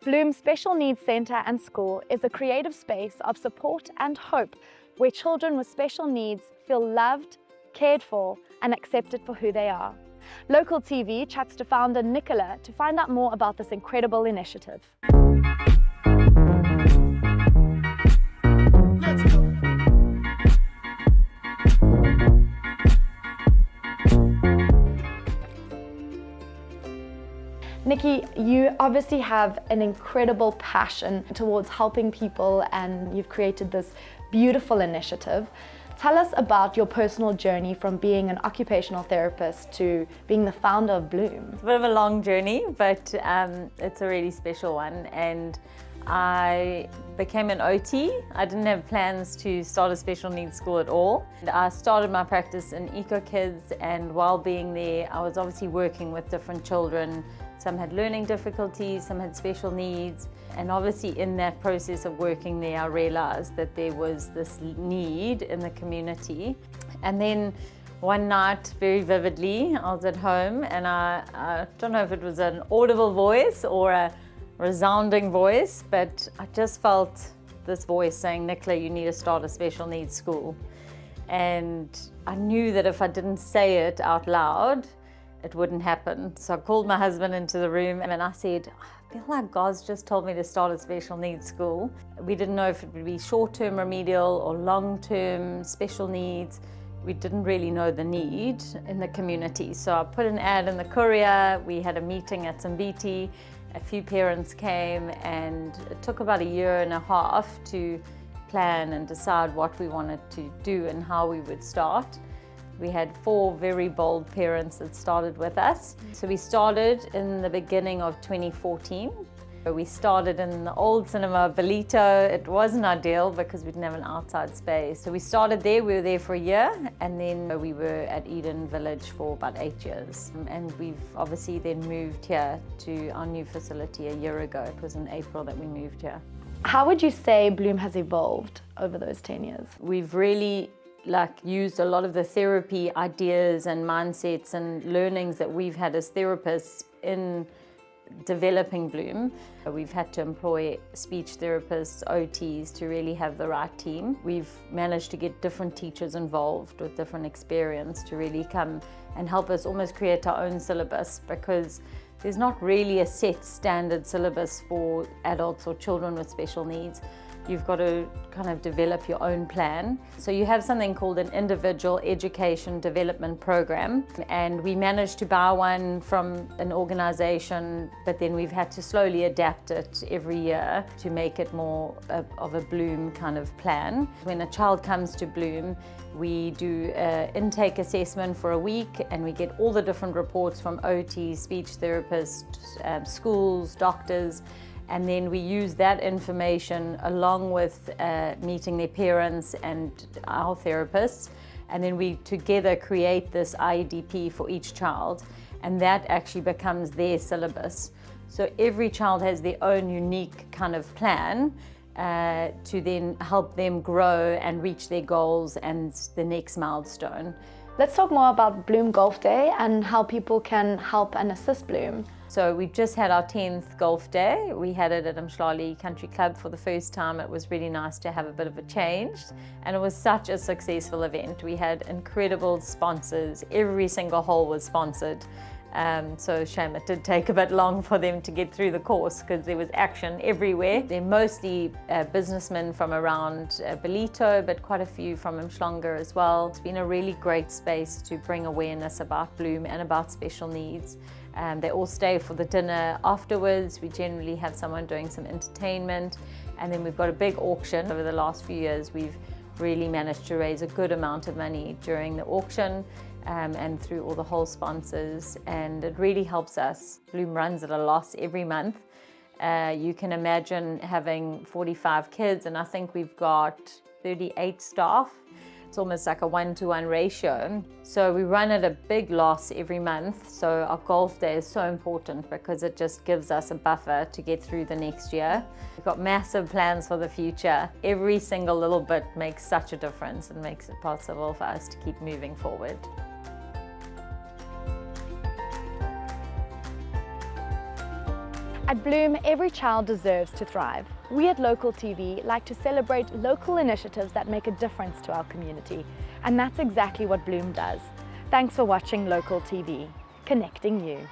Bloom Special Needs Centre and School is a creative space of support and hope where children with special needs feel loved, cared for, and accepted for who they are. Local TV chats to founder Nicola to find out more about this incredible initiative. Nikki, you obviously have an incredible passion towards helping people, and you've created this beautiful initiative. Tell us about your personal journey from being an occupational therapist to being the founder of Bloom. It's a bit of a long journey, but it's a really special one. And I became an OT. I didn't have plans to start a special needs school at all. I started my practice in Eco Kids, and while being there, I was obviously working with different children. Some had learning difficulties, some had special needs. And obviously in that process of working there, I realized that there was this need in the community. And then one night, very vividly, I was at home, and I don't know if it was an audible voice or a resounding voice, but I just felt this voice saying, "Nicola, you need to start a special needs school." And I knew that if I didn't say it out loud, it wouldn't happen. So I called my husband into the room and I said, "I feel like God's just told me to start a special needs school." We didn't know if it would be short-term remedial or long-term special needs. We didn't really know the need in the community. So I put an ad in the Courier. We had a meeting at Zimbiti. A few parents came, and it took about a year and a half to plan and decide what we wanted to do and how we would start. We had 4 very bold parents that started with us. So we started in the beginning of 2014. We started in the old cinema, Belito. It wasn't ideal because we didn't have an outside space. So we started there, we were there for a year, and then we were at Eden Village for about 8 years. And we've obviously then moved here to our new facility a year ago. It was in April that we moved here. How would you say Bloom has evolved over those 10 years? We've really used a lot of the therapy ideas and mindsets and learnings that we've had as therapists in developing Bloom. We've had to employ speech therapists, OTs to really have the right team. We've managed to get different teachers involved with different experience to really come and help us almost create our own syllabus, because there's not really a set standard syllabus for adults or children with special needs. You've got to kind of develop your own plan. So you have something called an individual education development program, and we managed to buy one from an organization, but then we've had to slowly adapt it every year to make it more of a Bloom kind of plan. When a child comes to Bloom, we do an intake assessment for a week, and we get all the different reports from OTs, speech therapists, schools, doctors. And then we use that information along with meeting their parents and our therapists. And then we together create this IEDP for each child. And that actually becomes their syllabus. So every child has their own unique kind of plan to then help them grow and reach their goals and the next milestone. Let's talk more about Bloom Golf Day and how people can help and assist Bloom. So we've just had our 10th golf day. We had it at Umhlali Country Club for the first time. It was really nice to have a bit of a change, and it was such a successful event. We had incredible sponsors. Every single hole was sponsored. So shame it did take a bit long for them to get through the course because there was action everywhere. They're mostly businessmen from around Belito, but quite a few from Umhlanga as well. It's been a really great space to bring awareness about Bloom and about special needs. They all stay for the dinner afterwards. We generally have someone doing some entertainment, and then we've got a big auction. Over the last few years, we've really managed to raise a good amount of money during the auction and through all the whole sponsors, and it really helps us. Bloom runs at a loss every month. You can imagine having 45 kids, and I think we've got 38 staff. It's almost like a 1-to-1 ratio. So we run at a big loss every month. So our golf day is so important because it just gives us a buffer to get through the next year. We've got massive plans for the future. Every single little bit makes such a difference and makes it possible for us to keep moving forward. I At Bloom, every child deserves to thrive. We at Local TV like to celebrate local initiatives that make a difference to our community, and that's exactly what Bloom does. Thanks for watching Local TV, connecting you.